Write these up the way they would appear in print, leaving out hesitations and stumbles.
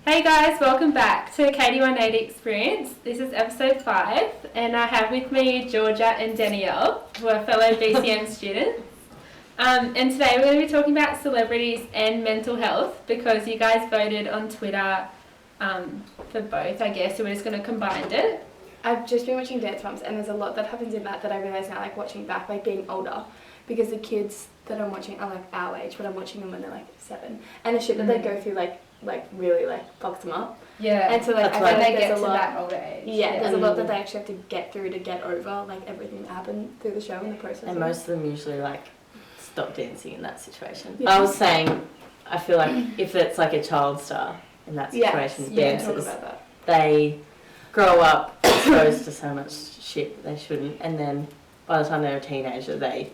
Hey guys, welcome back to Katie180experience. This is episode 5 and I have with me Georgia and Danielle, who are fellow BCM students. And today we're going to be talking about celebrities and mental health because you guys voted on Twitter for both, I guess, so we're just going to combine it. I've just been watching Dance Moms and there's a lot that happens in that I realise now, like watching back, like being older, because the kids that I'm watching are like our age, but I'm watching them when they're like 7, and the shit that they go through really fucks them up. Yeah, and so like I when feel they like get there's to a lot, that older age. Yeah, there's a lot that they actually have to get through to get over like everything that happened through the show and the process. And most of them usually like stop dancing in that situation. Yeah. I was saying, I feel like if it's like a child star in that situation, dancers, they grow up exposed to so much shit that they shouldn't, and then by the time they're a teenager, they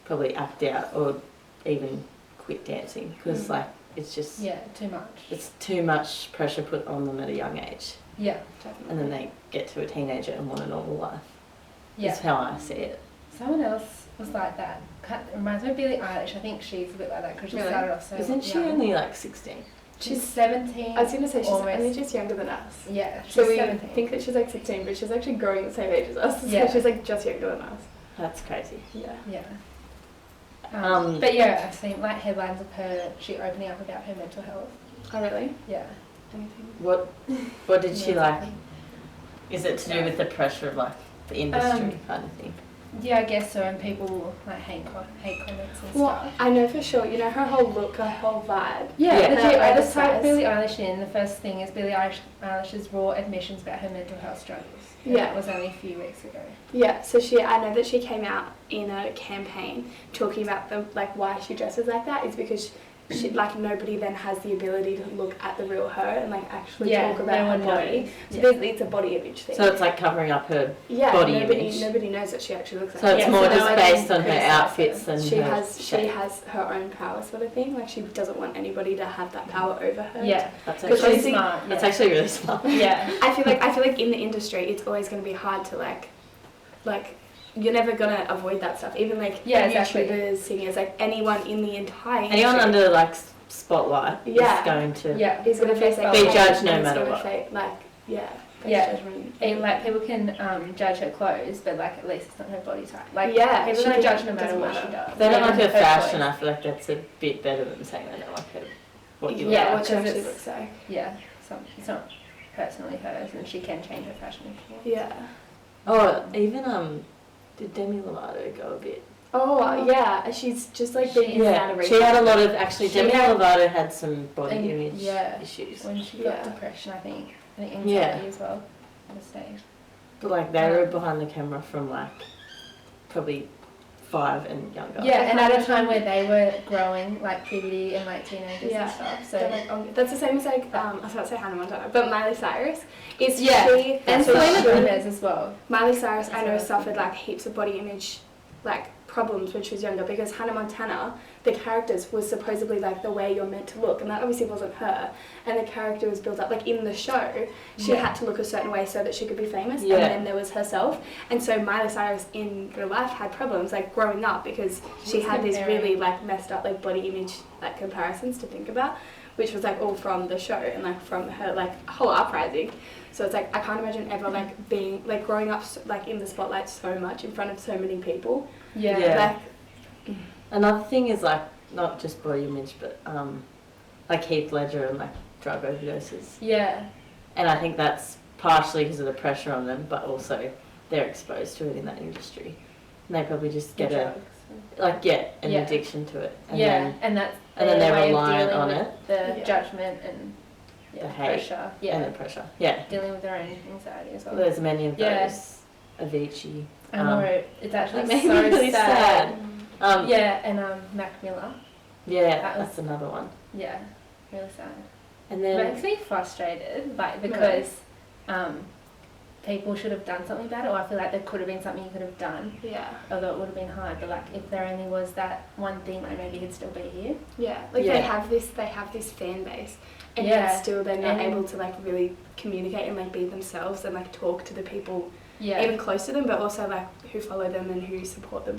probably act out or even quit dancing because like it's just too much. It's too much pressure put on them at a young age. Yeah, definitely. And then they get to a teenager and want a normal life. Yeah, that's how I see it. Someone else was like that. It reminds me of Billie Eilish. I think she's a bit like that because she started off so Isn't she only like 16? She's 17. I was going to say she's only just younger than us. Yeah, she's so we 17. think that she's like 16, but she's actually growing the same age as us. Yeah. So she's like just younger than us. That's crazy. Yeah. Yeah. But yeah, I've seen like headlines of her, she opening up about her mental health. Oh really? Yeah. Anything? What did she like? Is it to do with the pressure of like the industry kind of thing? Yeah, I guess so. And people like hate comments and stuff. I know for sure. You know her whole look, her whole vibe. Yeah. I just typed type Billie Eilish in. The first thing is Billie Eilish's raw admissions about her mental health struggles. And that was only a few weeks ago. Yeah. So I know that she came out in a campaign talking about why she dresses like that is because she, like nobody then has the ability to look at the real her and like actually talk about her body. So basically it's a body image thing. So it's like covering up her body image. Nobody knows what she actually looks like. So it's more just based on her outfits and she has her own power sort of thing. Like she doesn't want anybody to have that power over her. Yeah, that's actually smart. That's actually really smart. Yeah. I feel like in the industry it's always going to be hard to like you're never gonna avoid that stuff. Even like YouTubers, singers, like anyone in the entire industry. Anyone under like spotlight is going to is gonna face like be judged no matter what. Judgment. And like people can judge her clothes, but like at least it's not her body type. Like people don't don't judge no matter what she does. They don't like her fashion. I feel like that's a bit better than saying they don't like her what you wear. What she actually looks like. Yeah, it's not personally hers, and she can change her fashion if she wants. Yeah. Oh, even did Demi Lovato go a bit? Oh yeah, she's just like being she had a lot of Demi Lovato had some body image issues when she got depression, I think anxiety as well at the stage. But like they were behind the camera from like probably 5 and younger. Yeah, and at a time where they were growing like puberty and like teenagers and stuff. So that's the same as like I was about to say Hannah Montana, but Miley Cyrus is she and Selena Gomez as well. Miley Cyrus I know suffered like heaps of body image like problems when she was younger because Hannah Montana, the characters was supposedly like the way you're meant to look, and that obviously wasn't her, and the character was built up like in the show she had to look a certain way so that she could be famous, and then there was herself, and so Miley Cyrus in real life had problems like growing up because she had these really like messed up like body image like comparisons to think about, which was like all from the show and like from her like whole uprising. So it's like I can't imagine ever like being like growing up like in the spotlight so much in front of so many people. Another thing is like not just body image, but like Heath Ledger and like drug overdoses. Yeah. And I think that's partially because of the pressure on them, but also they're exposed to it in that industry, and they probably just get an addiction to it. And and that's then they're reliant on it. The judgment and the hate pressure. And the pressure. Yeah. Dealing with their own anxiety as well. There's many of those. Avicii. I know, it's actually so really sad. And Mac Miller. Yeah, that's another one. Yeah, really sad. And then it makes me frustrated, like because people should have done something about it, or I feel like there could have been something you could have done. Yeah. Although it would have been hard, but like if there only was that one thing, like maybe he'd still be here. Yeah, like they have this fan base, and yet still they're not able to like really communicate and like be themselves and like talk to the people. Yeah. Even close to them, but also like who follow them and who support them.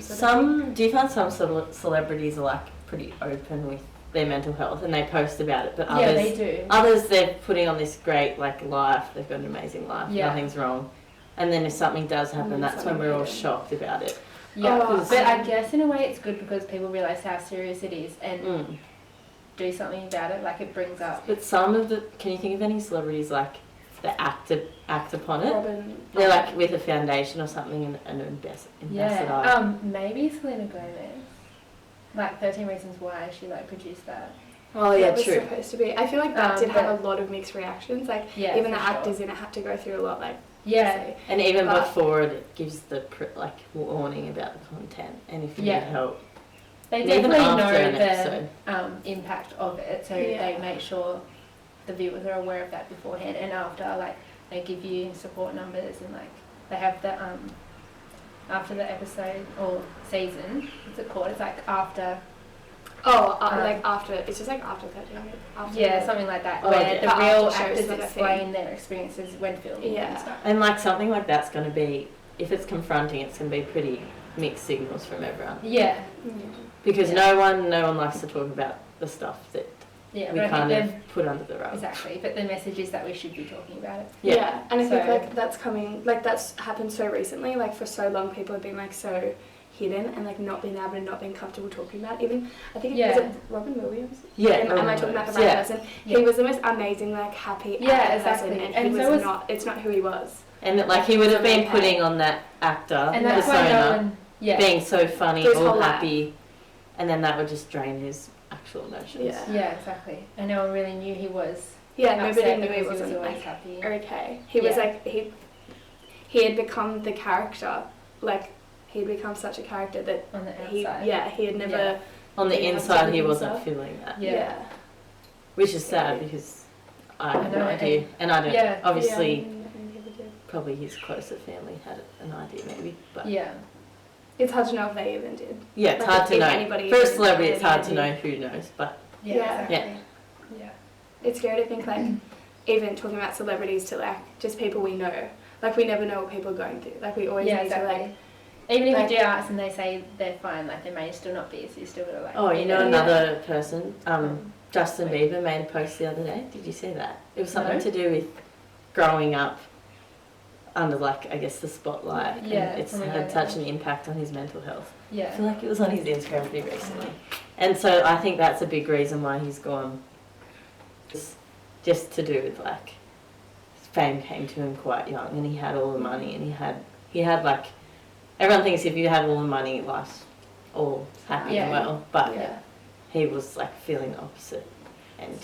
Do you find some celebrities are like pretty open with their mental health and they post about it, but Yeah, they do. Others, they're putting on this great like life. They've got an amazing life. Yeah. Nothing's wrong. And then if something does happen, that's when we're all shocked about it. Yeah, but I guess in a way it's good because people realise how serious it is and do something about it. Like it brings up. But some of the, can you think of any celebrities like that act upon it? Robin. They're like with a foundation or something and ambassador. Yeah. Maybe Selena Gomez. Like 13 Reasons Why she like produced that. Oh yeah, that was true. supposed to be. I feel like that did have a lot of mixed reactions. Like even the actors in it had to go through a lot. Like and even before it gives the like warning about the content and if you need help. They definitely know the impact of it, so they make sure the viewers are aware of that beforehand and after. Like they give you support numbers and like they have the after the episode or season. What's it called? It's like after. Like after, it's just like after 13 minutes. After something like that, where the real actors explain their experiences when filming and stuff. And like something like that's going to be, if it's confronting, it's going to be pretty mixed signals from everyone. Yeah. Because no one likes to talk about the stuff that we kind of put under the rug. Exactly, but the message is that we should be talking about it. Yeah, and I think like that's coming, like that's happened so recently. Like for so long, people have been like so hidden and like not being able and not being comfortable talking about it. Even I think was it Robin Williams? Yeah. Am I talking about the right person? He was the most amazing, like happy person, and he was not. It's not who he was. And like he would have been putting on that actor and that's persona, being so funny, all happy, and then that would just drain his actual emotions. Yeah, exactly. And no one really knew he was. Yeah, nobody knew he wasn't like happy. Okay, he was like he had become the character, like. He'd become such a character that on the outside. He had never. On the inside, he wasn't feeling that. Yeah. Which is sad because I have no idea, and I don't. Obviously, probably his closer family had an idea, maybe, but it's hard to know if they even did. Yeah, it's hard to know. For a celebrity, it's hard to know who knows, but exactly. It's scary to think like, even talking about celebrities to like just people we know, like we never know what people are going through. Like we always need to like. Even if you do ask and they say they're fine, like they may still not be, so you still gotta like. Oh, you know another person, Justin Bieber made a post the other day. Did you see that? It was something to do with growing up under like I guess the spotlight. And it's had such an impact on his mental health. Yeah. I feel like it was on his Instagram pretty recently, and so I think that's a big reason why he's gone. Just to do with like, fame came to him quite young, and he had all the money, and he had like. Everyone thinks if you have all the money, life's all happy and well, but he was like feeling the opposite, and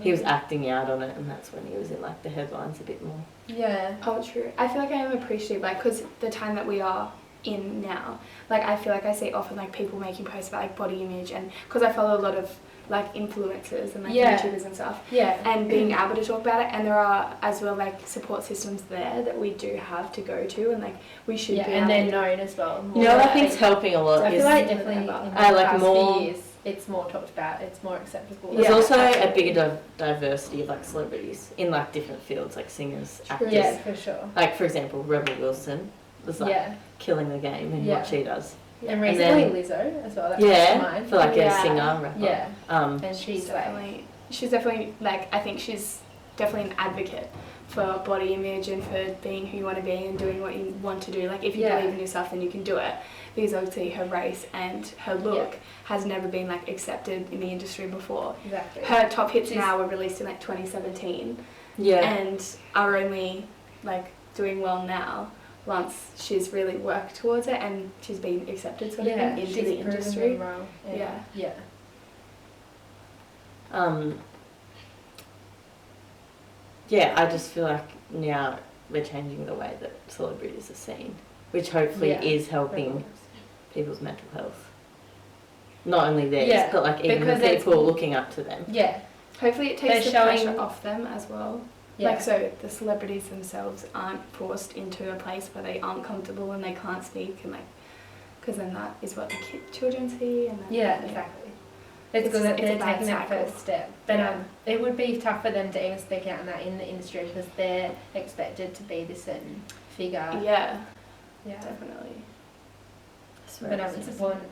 he was acting out on it, and that's when he was in like the headlines a bit more. Yeah. Oh, true. I feel like I am appreciative, like, because the time that we are in now, like, I feel like I see often like people making posts about like body image, and because I follow a lot of like influencers and like YouTubers and stuff, and being able to talk about it, and there are as well like support systems there that we do have to go to, and like we should be and they're known as well. You know, I think it's helping a lot. So I feel like definitely in the past more few years it's more talked about, it's more acceptable. There's also a bigger diversity of like celebrities in like different fields, like singers, actors. Yeah, for sure. Like for example, Rebel Wilson was like killing the game in what she does. And recently Lizzo as well. That for like a singer, rapper. Yeah. And she's definitely like I think she's definitely an advocate for body image and for being who you want to be and doing what you want to do. Like if you believe in yourself, then you can do it. Because obviously her race and her look has never been like accepted in the industry before. Exactly. Her top hits now were released in like 2017. Yeah. And are only like doing well now. Once she's really worked towards it and she's been accepted sort of thing into the industry. I just feel like now we're changing the way that celebrities are seen, which hopefully is helping people's mental health. Not only theirs, but like even the people looking up to them. Yeah. Hopefully it takes the pressure off them as well. Yeah. Like so the celebrities themselves aren't forced into a place where they aren't comfortable and they can't speak and like because then that is what the children see and then exactly. It's good that they're taking that first step. But it would be tough for them to even speak out on that in the industry because they're expected to be this certain figure. Yeah. Definitely. But it's important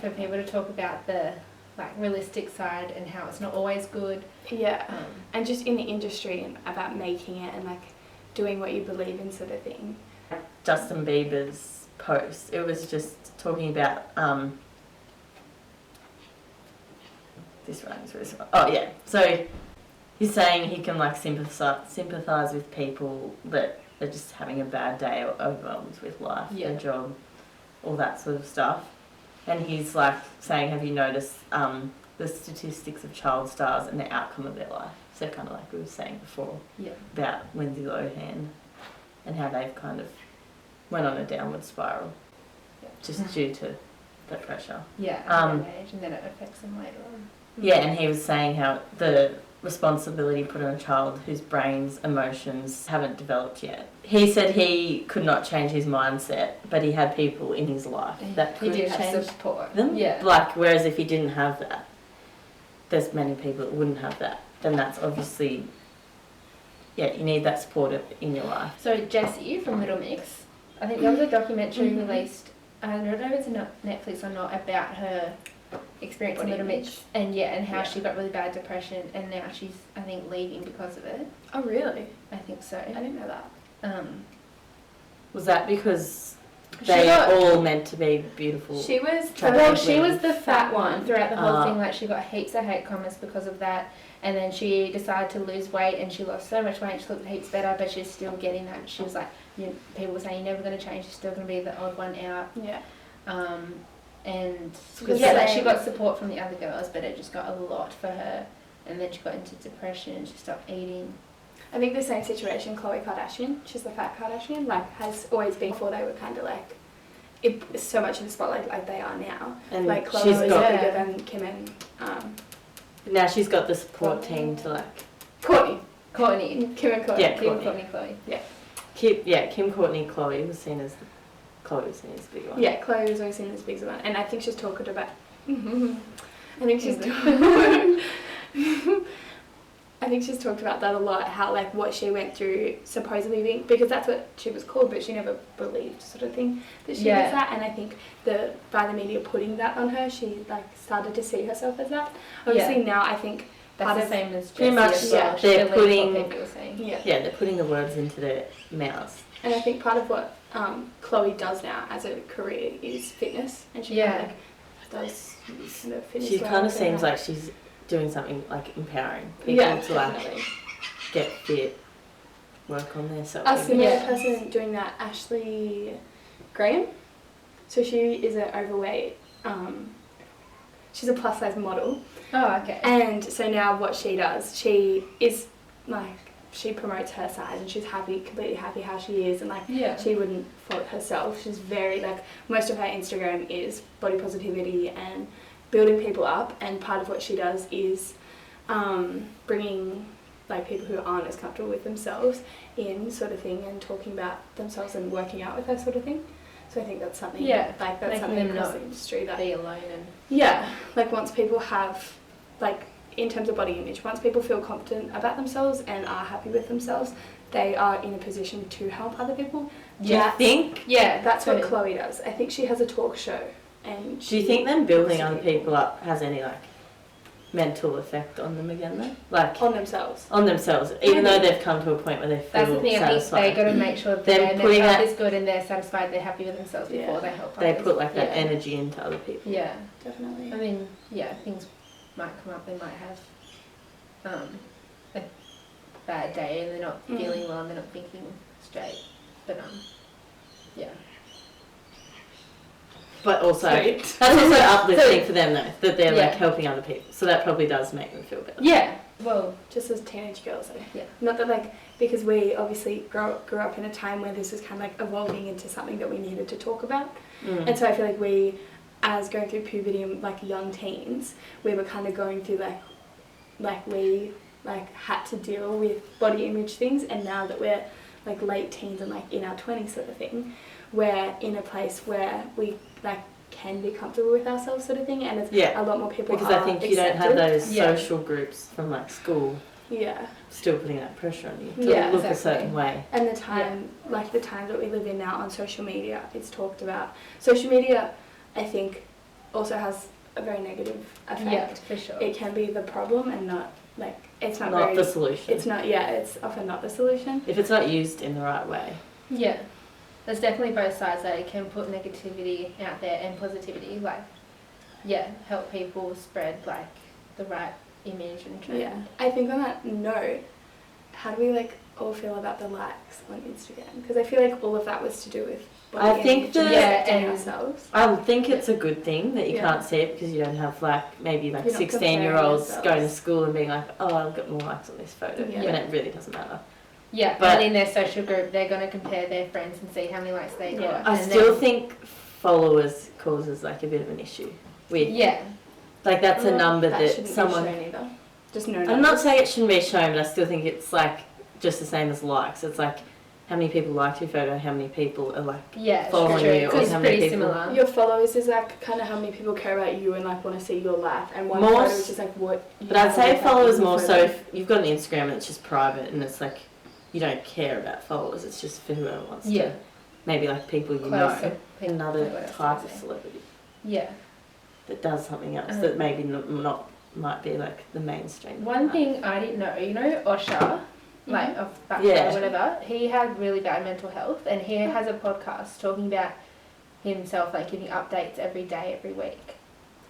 for people to talk about the like realistic side and how it's not always good. Yeah, and just in the industry and about making it and like doing what you believe in sort of thing. Justin Bieber's post, it was just talking about this rhymes really well. Oh yeah, so he's saying he can like sympathise with people that are just having a bad day or overwhelmed with life, their job, all that sort of stuff. And he's like saying, have you noticed the statistics of child stars and the outcome of their life? So kind of like we were saying before about Lindsay Lohan and how they've kind of went on a downward spiral just due to the pressure. Yeah, at an age, and then it affects them later on. Yeah, and he was saying how the responsibility put on a child whose brain's emotions haven't developed yet. He said he could not change his mindset, but he had people in his life that could change support them. Yeah. Like, whereas if he didn't have that, there's many people that wouldn't have that. Then that's obviously, you need that support in your life. So Jessie from Little Mix, I think there was a documentary released, I don't know if it's on Netflix or not, about her experience in Little Mix and how she got really bad depression and now she's, I think, leaving because of it. Oh really? I think so. I didn't know that. Was that because they all meant to be beautiful? She was the fat one throughout the whole thing. Like, she got heaps of hate comments because of that, and then she decided to lose weight and she lost so much weight. She looked heaps better, but she's still getting that. She was like, people were saying, you're never going to change. You're still going to be the odd one out. Yeah. And like, she got support from the other girls, but it just got a lot for her, and then she got into depression and she stopped eating. I think the same situation, Khloe Kardashian, she's the fat Kardashian, like, has always been before they were kind of like, it's so much in the spotlight like they are now. And like, Khloe was bigger than Kim and... now she's got the support team to like... Courtney. Kim and Courtney. Yeah, Kim, Courtney, Khloe. Yeah. Kim, Courtney, Khloe was seen as... Khloe was seen as the big one. Yeah, Khloe was always seen as the big one. And I think she's talked about... I think she's talked about that a lot, how like what she went through supposedly being, because that's what she was called, but she never believed sort of thing that she was that. And I think by the media putting that on her, she like started to see herself as that. Obviously now I think that's the same as pretty much they're putting they're putting the words into their mouths. And I think part of what Khloe does now as a career is fitness, and she kind of like does kind of fitness. She kind of seems like she's doing something like empowering people to like get fit, work on their self. A similar person doing that, Ashley Graham. So she is an overweight. She's a plus size model. Oh, okay. And so now what she does, she is like, she promotes her size and she's happy, completely happy how she is, and like she wouldn't fault herself. She's very like, most of her Instagram is body positivity and building people up, and part of what she does is bringing like people who aren't as comfortable with themselves in sort of thing, and talking about themselves and working out with her sort of thing. So I think that's something like that's making something across the industry that be alone and like once people have like, in terms of body image, once people feel confident about themselves and are happy with themselves, they are in a position to help other people. Do you think? Yeah, that's what Khloe does. I think she has a talk show. And do you think them building other people up has any like mental effect on them again though? Like on themselves, even though they've come to a point where they feel that's the thing. satisfied. I think they got to make sure that their mental health is good and they're satisfied, they're happy with themselves before they help others. They put like that energy into other people. Yeah, definitely. I mean, things might come up. They might have a bad day and they're not feeling well and they're not thinking straight. But But also, that's also uplifting for them though, that they're like helping other people. So that probably does make them feel better. Yeah. Well, just as teenage girls, not that like, because we obviously grew up in a time where this was kind of like evolving into something that we needed to talk about. And so I feel like we, as going through puberty and like young teens, we were kind of going through like we like had to deal with body image things, and now that we're like late teens and like in our 20s sort of thing, we're in a place where we like can be comfortable with ourselves sort of thing, and it's a lot more people because I think you don't have those social groups from like school still putting that pressure on you to look a certain way. And the time like the time that we live in now on social media, it's talked about. Social media I think also has a very negative effect. Yeah, for sure. It can be the problem and not, like, it's not the solution. It's not, it's often not the solution. If it's not used in the right way. Yeah. There's definitely both sides that it can put negativity out there and positivity, like, help people spread, like, the right image and trend. Yeah. I think on that note, how do we, like, all feel about the likes on Instagram? Because I feel like all of that was to do with I think and ourselves. I think it's a good thing that you can't see it because you don't have maybe 16-year-olds going to school and being like, oh, I've got more likes on this photo, when it really doesn't matter. Yeah, but in their social group, they're going to compare their friends and see how many likes they got. I still think followers causes like a bit of an issue with. Yeah. Like that's a number that someone. Either. Just no. I'm not saying it shouldn't be shown, but I still think it's like just the same as likes. It's like how many people liked your photo, how many people are like following you, or how many people. Similar. Your followers is like kind of how many people care about you and like want to see your life, and one photo is just like what. But I'd say followers more so if you've got an Instagram that's just private and it's like you don't care about followers. It's just for whoever wants to. Maybe like people you know, another type of celebrity. Yeah. That does something else that maybe not might be like the mainstream. One thing I didn't know, you know, Osher. Like of Bachelor or whatever, he had really bad mental health, and he has a podcast talking about himself, like giving updates every day, every week.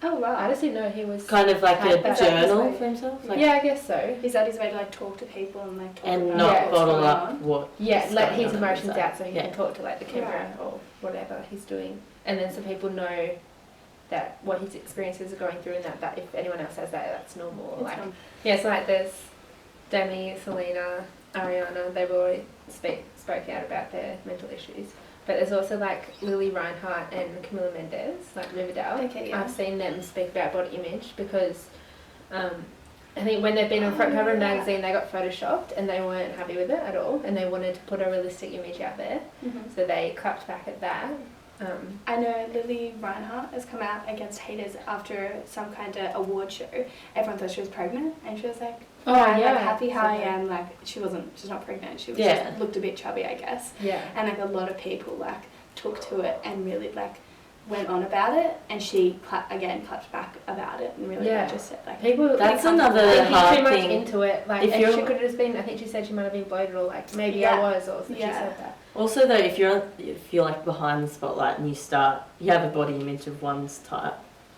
Oh wow! I just didn't know he was kind of like a journal for himself. Like I guess so. Is that his way to like talk to people and like talk and not bottle up what? Let his emotions out so he can talk to like the camera or whatever he's doing, and then so people know that what his experiences are going through, and that if anyone else has that, that's normal. So like there's Demi, Selena, Ariana, they've already spoke out about their mental issues. But there's also like Lily Reinhart and Camila Mendes, like Riverdale. Okay, I've seen them speak about body image because I think when they've been on front cover of a magazine, they got photoshopped and they weren't happy with it at all, and they wanted to put a realistic image out there. So they clapped back at that. I know Lily Reinhart has come out against haters after some kind of award show. Everyone thought she was pregnant, and she was like, I'm like happy how I am. Like she's not pregnant. She was just looked a bit chubby, I guess. Yeah. And like a lot of people like took to it and really like went on about it, and she clapped back about it and really just said like people. That's another hard too much thing. Into it, like if she could have just been. I think she said she might have been bloated, or like maybe I was, or she said that. Also though, if you're like behind the spotlight and you have a body image of one's type,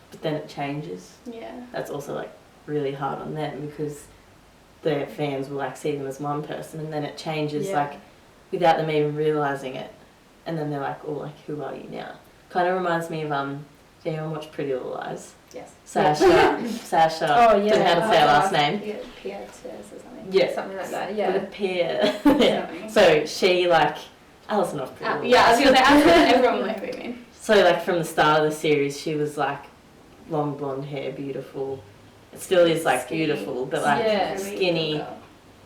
but then it changes. Yeah. That's also like really hard on them because their fans will like see them as one person, and then it changes like without them even realising it, and then they're like, oh, like who are you now? Kind of reminds me of do anyone watch Pretty Little Lies? Yes. Sasha. Oh yeah. Don't know how to say her last name. Yeah, Pierre or something. Yeah, something like that. Yeah. With a Pierre. So she like Alison off Pretty Little Lies. I was gonna say everyone will know who you mean. So like from the start of the series, she was like long blonde hair, beautiful. It still is like skinny, beautiful, but like skinny.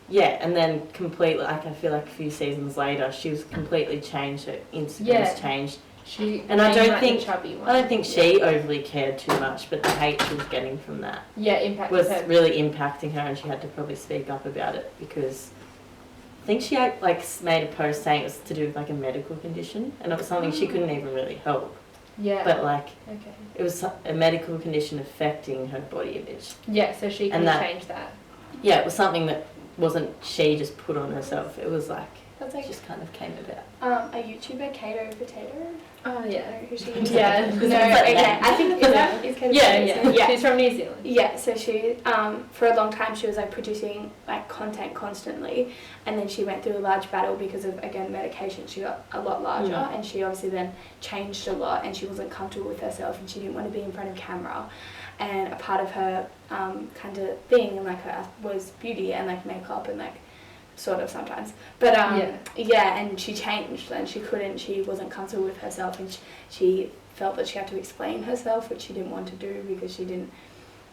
Yeah, and then completely like I feel like a few seasons later, she was completely changed. Her Instagram's changed. I don't think she overly cared too much, but the hate she was getting from that was really impacting her, and she had to probably speak up about it because I think she like made a post saying it was to do with like a medical condition, and it was something she couldn't even really help. Yeah. But like, it was a medical condition affecting her body image. Yeah, so she could change that. Yeah, it was something that wasn't she just put on herself. It was like. That's like just kind of came about. A YouTuber, Katie180experience. Oh yeah. Who she is? Yeah. No, okay. I think is Katie180. Yeah. She's from New Zealand. Yeah. So she, for a long time, she was like producing like content constantly, and then she went through a large battle because of medication. She got a lot larger, and she obviously then changed a lot, and she wasn't comfortable with herself, and she didn't want to be in front of camera. And a part of her kind of thing, like her, was beauty and like makeup and like. Sort of sometimes, but and she changed, and she wasn't comfortable with herself, and she felt that she had to explain herself, which she didn't want to do because she didn't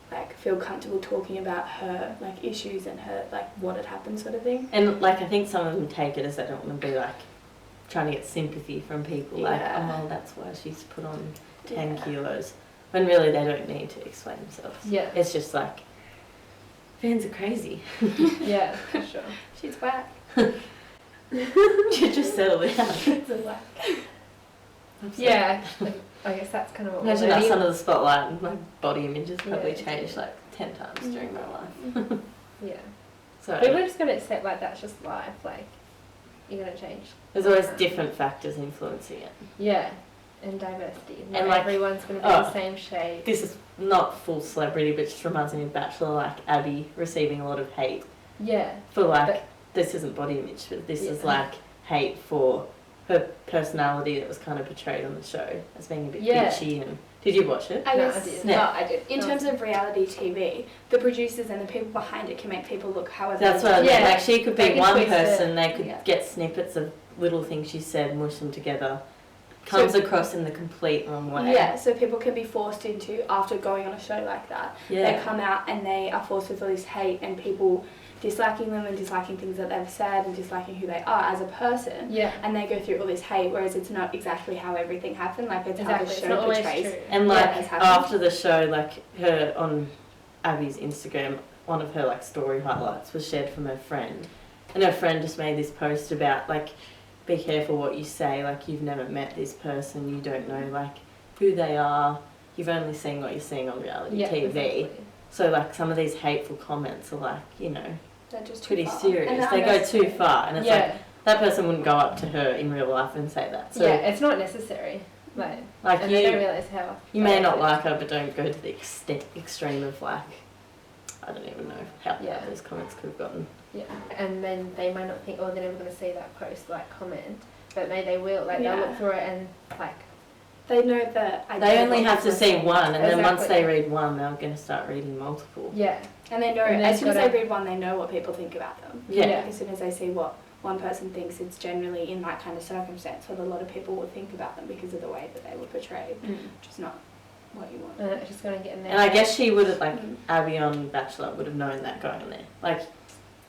like feel comfortable talking about her like issues and her like what had happened, sort of thing. And like I think some of them take it as they don't want to be like trying to get sympathy from people, like oh that's why she's put on 10 kilos, when really they don't need to explain themselves. Yeah, it's just like fans are crazy. Yeah, for sure. She's whack. You just settle down. It's a whack. Yeah. I guess that's kind of what Imagine we're us learning. under the spotlight and my body image has probably Yeah. changed like 10 times during my life. Yeah. So People just got to accept like that's just life. Like you're gonna change. there's always different factors influencing it. Yeah. And diversity. Not And, like, everyone's gonna be the same shade. This is not full celebrity, but just reminds me of Bachelor, like Abby receiving a lot of hate Yeah. for like, But- this isn't body image, but this is Yeah. like hate for her personality that was kind of portrayed on the show as being a bit Yeah. bitchy. And did you watch it? I No, guess, I didn't. no, Yeah. I did. In terms of reality TV, the producers and the people behind it can make people look however That's they what I want. mean. Yeah. Like she could They be can one twist it. person, they could Yeah. get snippets of little things she said, mush them together. Comes across in the complete wrong way. Yeah, so people can be forced into, after going on a show like that, they come out and they are forced with all this hate and people disliking them and disliking things that they've said and disliking who they are as a person. Yeah. And they go through all this hate, whereas it's not exactly how everything happened, like it's Exactly. how It's the not show always portrays. true. And Yeah, like it has happened. after the show, like her on Abby's Instagram, one of her like story highlights was shared from her friend, and her friend just made this post about like, be careful what you say. Like you've never met this person, you don't know like who they are. You've only seen what you're seeing on reality Yeah. TV. Exactly. So like some of these hateful comments are like, you know, They're just too pretty far. serious. And They go unnecessary. too far, and it's Yeah. like that person wouldn't go up to her in real life and say that. So yeah. It's not necessary. Like like and they don't you, realise how. you may not like her, but don't go to the extreme of like, I don't even know how Yeah. those comments could have gotten. Yeah. And then they might not think, oh, they're never going to see that post, like comment, but maybe they will. Like Yeah. they'll look through it and like. They know that They only have to see one, and then once Exactly. they read one, they're going to start reading multiple. Yeah. And they know, And as soon as they've they gotta- read one, they know what people think about them. Yeah. Yeah. As soon as they see what one person thinks, it's generally in that kind of circumstance what a lot of people will think about them because of the way that they were portrayed, which is not what you want. And it's just going to get in there. And I guess she would have, like, Mm. Abby on Bachelor would have known that going there. Like,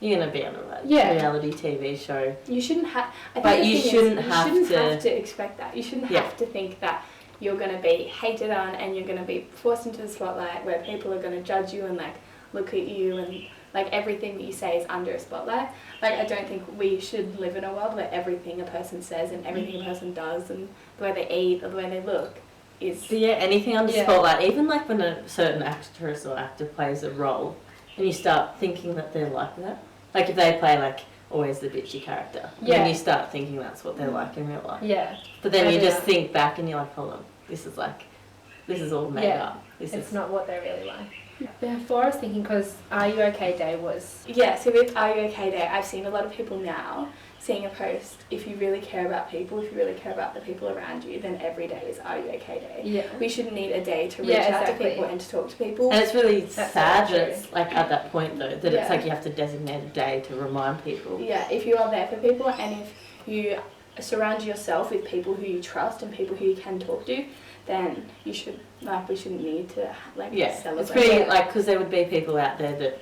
you're going to be on a Yeah. reality TV show. You shouldn't have. But you shouldn't have You shouldn't to- have to expect that. You shouldn't Yeah. have to think that you're going to be hated on and you're going to be forced into the spotlight where people are going to judge you and like look at you and like everything that you say is under a spotlight. Like I don't think we should live in a world where everything a person says and everything a person does and the way they eat or the way they look is. But yeah, anything under Yeah. spotlight, even like when a certain actress or actor plays a role, and you start thinking that they're like that. Like if they play like always the bitchy character, Yeah. then you start thinking that's what they're like in real life. Yeah. But then I you don't just know. think back and you're like, hold on, this is all made Yeah. up. This It's is not what they're really like. Before I was thinking, because Are You OK Day was. Yeah, so with Are You OK Day, I've seen a lot of people now seeing a post, if you really care about people, if you really care about the people around you, then every day is Are You OK Day. Yeah. We shouldn't need a day to reach Yeah, out exactly. to people and to talk to people. And it's really That's sad so that true. it's like at that point though, that Yeah. it's like you have to designate a day to remind people. Yeah, if you are there for people and if you surround yourself with people who you trust and people who you can talk to, then you should, like, we shouldn't need to, like, Yeah, celebrate. it's pretty it. like because there would be people out there that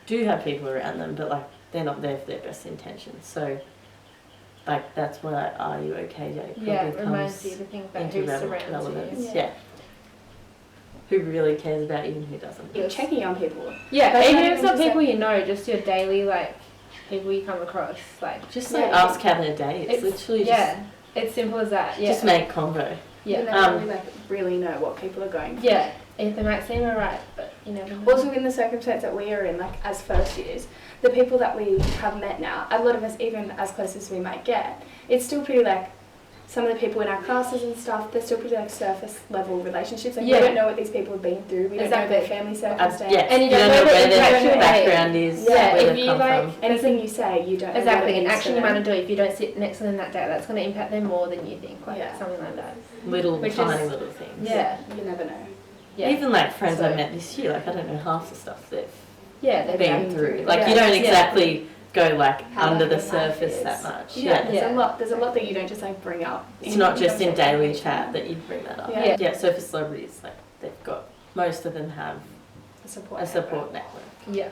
do have people around them, but like they're not there for their best intentions. So, like that's why Are You OK Day probably Yeah, it reminds comes you to think about into who surrounds relevance. you. Yeah. Yeah. Who really cares about you and who doesn't? You're checking on people. Yeah, That's even not if it's even not just people you know, just your daily, like, people you come across. Like, Just like Yeah. ask how their day is. Literally yeah, it's simple as that. Yeah. just make convo. Yeah. You never really, like, really know what people are going through. Yeah, if they might seem alright, but you never know. Also, in the circumstance that we are in, like, as first years, the people that we have met now, a lot of us, even as close as we might get, it's still pretty, like, some of the people in our classes and stuff, they're still pretty, like, surface level relationships. Like, Yeah. we don't know what these people have been through. We don't know their family circumstance. Yeah, And you you don't don't know know what where their interaction background is, Yeah, where if they've you, come like, from. Anything you say, you don't know Exactly, what it an means to action you them. might do if you don't sit next to them that day, that's going to impact them more than you think, like Yeah. something like that. Little Which tiny is- little things. Yeah, You never know. yeah. Even like friends I So- met this year, like I don't know half the stuff they've Yeah, they've been been through. Like Yeah. you don't Yeah. exactly go like How under the their life surface is. that much. Yeah, Yeah. Yeah. there's a lot that you don't just, like, bring up. It's not just in daily chat that you bring that up. Yeah. Yeah. So for celebrities, like they've got most of them have A support a support network. Yeah.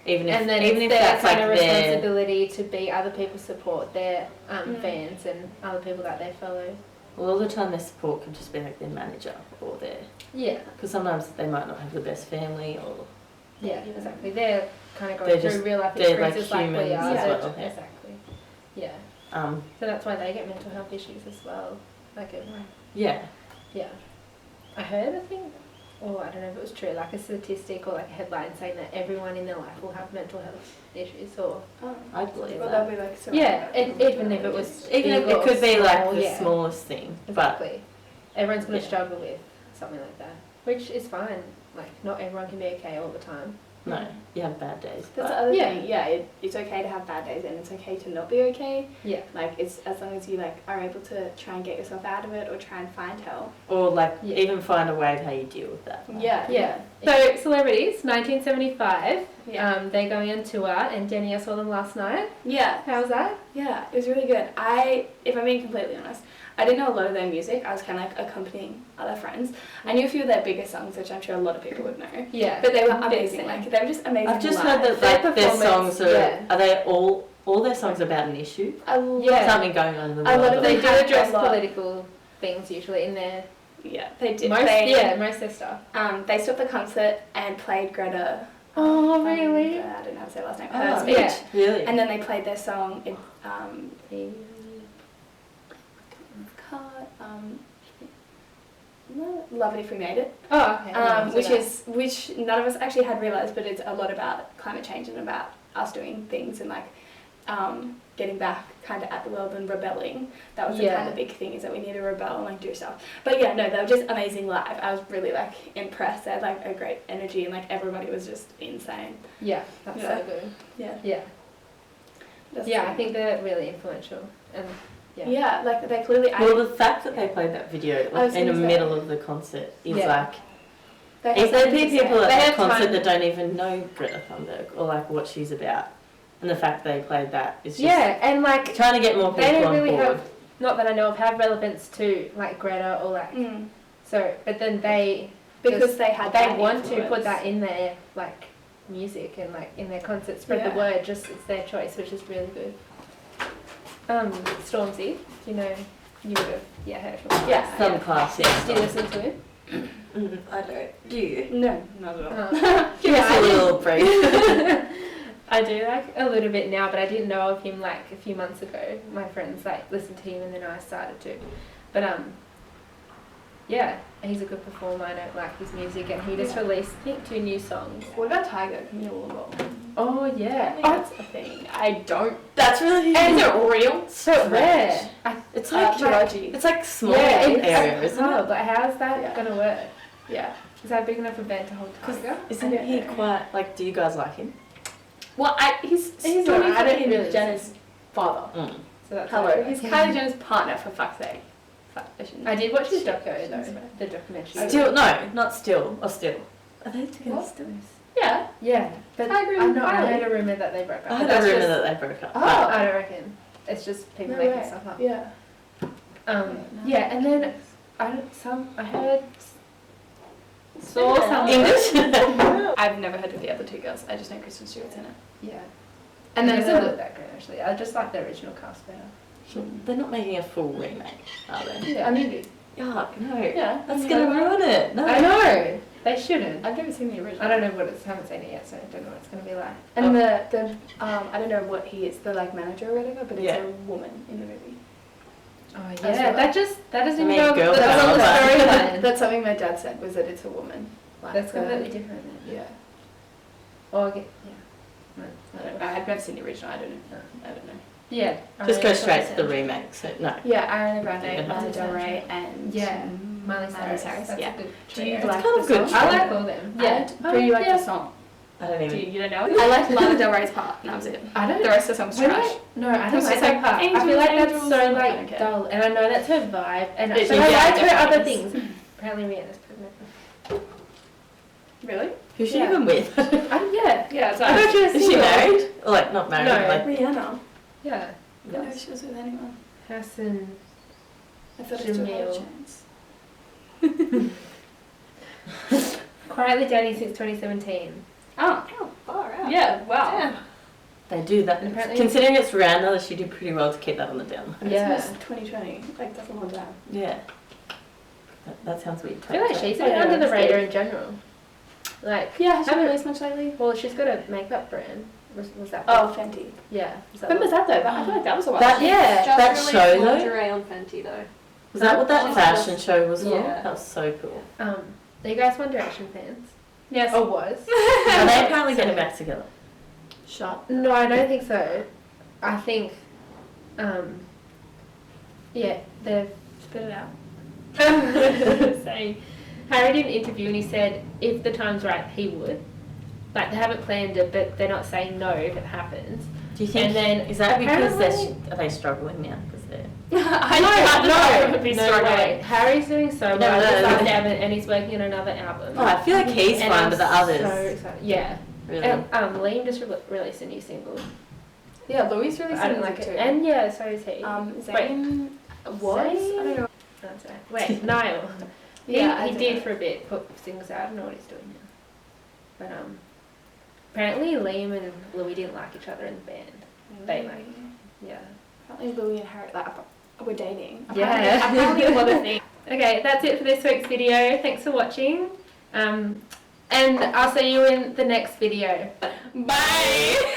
Even if And then even it's if their that's like kind of their responsibility to be other people's support, their Mm. fans and other people that they follow. well, all the time their support could just be like their manager or their Yeah, because sometimes they might not have the best family or yeah, exactly. They're kind of They're going just- through real life they're like experiences like we humans are. as so well, yeah. Exactly. Yeah. um So that's why they get mental health issues as well. like everyone. Yeah. Yeah. I heard, I think, or I don't know if it was true, like a statistic or like a headline saying that everyone in their life will have mental health issues or... I believe Well, that. that'll be like... Yeah, even if it was... Even if it could be like the smallest thing. Exactly. Everyone's going to struggle with something like that, which is fine. Like, not everyone can be okay all the time. No, you have bad days. That's the other thing. Yeah, it's okay to have bad days and it's okay to not be okay. Yeah. Like, it's as long as you like are able to try and get yourself out of it or try and find help. Or like even find a way of how you deal with that. Like, yeah. So celebrities, 1975. Yeah. They're going on tour, and Jenny, I saw them last night. Yeah. How was that? Yeah, it was really good. If I'm being completely honest, I didn't know a lot of their music. I was kind of like accompanying other friends. I knew a few of their biggest songs, which I'm sure a lot of people would know. Yeah. But they were amazing. Like, they were just amazing. I've just live. heard that like their songs are they all their songs about an issue? Something going on in the world. A lot of they them do have address a lot. political things usually in their... Yeah, they did. Most of their stuff. They stopped the concert and played Greta. Oh, really? I don't know how to say her last name. Oh, Her speech. Yeah. Really? And then they played their song in Love It If We Made It. Oh, okay. Which none of us actually had realised, but it's a lot about climate change and about us doing things and like getting back kind of at the world and rebelling. That was the kind of big thing, is that we need to rebel and like do stuff. But yeah, no, they were just amazing live. I was really like impressed. They had like a great energy and like everybody was just insane. Yeah, that's so good. Yeah. I think they're really influential. And yeah, like they clearly... Well, the fact that they played that video like, in the middle of the concert is like... If there be people at that concert that don't even know Greta Thunberg or like what she's about, and the fact they played that is just... and like... trying to get more people they don't on really board. have, not that I know of, have relevance to like Greta or like... So, but then they... Because they had they want to put that in their like music and like in their concerts, spread the word, just it's their choice, which is really good. Stormzy, do you know, you would have heard from him. Yeah, some class, Do you listen to him? I don't. Do you? No, not at all. Give us a little brief. I do like a little bit now, but I didn't know of him like a few months ago. My friends like listened to him and then I started to. But he's a good performer. I don't like his music, and he just released I think 2 new songs. What about Tiger? Can you all Oh yeah. That's a thing. I don't. That's really... And is it real? So where? It's like Georgie. It's like small area, isn't it? But how's that gonna work? Yeah. Is that big enough a band to hold Tiger? Isn't he quite like? Do you guys like him? Well, he's I don't really Jenner's father. So that's Hello. He's Kylie Jenner's partner, for fuck's sake. I did watch his doco though. The documentary. Still, no, not still. Or still. Are they together still? Yeah. Yeah. But I heard a rumour that they broke up. I heard a rumour that they broke up. Oh, I don't reckon. It's just people making stuff up. Yeah. And then I heard saw some English. I've never heard of the other 2 girls. I just know Kristen Stewart's in it. Yeah. And then it doesn't look that great actually. I just like the original cast better. They're not making a full remake, are they? Yeah. I mean, yuck, no. Yeah. That's gonna ruin it. No. I know. They shouldn't. I've never seen the original. I don't know what it's. Haven't seen it yet, so I don't know what it's gonna be like. And the I don't know what he is, the like manager or whatever, but it's a woman in the movie. Oh yeah, that doesn't even go. girl That's on the power, storyline. That's something my dad said, was that it's a woman. Like, That's completely different then. Yeah. Or yeah. I've never seen the original. I don't know. Yeah. Just go straight to the remake. So no. Yeah, Ariana Grande, Yeah. Lana Del Rey, and Miley Cyrus. That's Yeah. a good Do you trio. like kind of good? I like all them. Yeah. Do you like the song? I don't even. You don't know it? I like Lana Del Rey's part, and that was it. I don't. The rest of the song's trash. No, I don't It's like just that like part. I angels, feel like that's angels, so I don't like care. dull, and I know that's her vibe, and But but yeah, I like her definitely other is. things. Apparently, Rihanna's pregnant. Really? Who's she Yeah. even with? Yeah, so I thought she was Is she single. married? Or like not married? No. Like Rihanna. Yeah. I don't know if she was with anyone. Hassan. I thought it was Jamil. a chance. Quietly dating since 2017. Oh, far out. Yeah, wow. Damn. They do that. And apparently- Considering it's Rihanna, she did pretty well to keep that on the down low. Yeah. It's 2020. Like, that's a long time. Yeah. That sounds weird. I feel like she's a bit Yeah, under the it's radar good. in general. Like, Yeah, has she haven't- released much lately? well, she's got a makeup brand. Was that? Oh, Fenty. Yeah. When was that though? I feel like that was a while. That- Yeah. That show though? lingerie on Fenty though. Was that what that Oh, fashion show was for? Yeah. That was so cool. Are you guys One Direction fans? Yes. Or was? Are they apparently getting back together? Shut. No, I don't think so. I think, yeah, they've spit it out. So, Harry did an interview and he said if the time's right, he would. Like, they haven't planned it, but they're not saying no if it happens. Do you think? And then is that because apparently- are they struggling now? Because they're. I would be no struggling. way. Harry's doing so No, well no, with no. last album and he's working on another album. Oh, I feel like he's And fine, I'm but the others. So excited. Yeah. Really. And Liam just released a new single. Yeah, Louis really I don't like it. And yeah, so is he. Zayn was? I don't know. That's right. Wait, Niall. Yeah, I he don't did know. for a bit, put singles out. I don't know what he's doing now. But apparently Liam and Louis didn't like each other in the band. They like, yeah. Apparently Louis and Harry were dating. Yeah. Apparently a lot of things. Okay, that's it for this week's video. Thanks for watching. And I'll see you in the next video. Bye!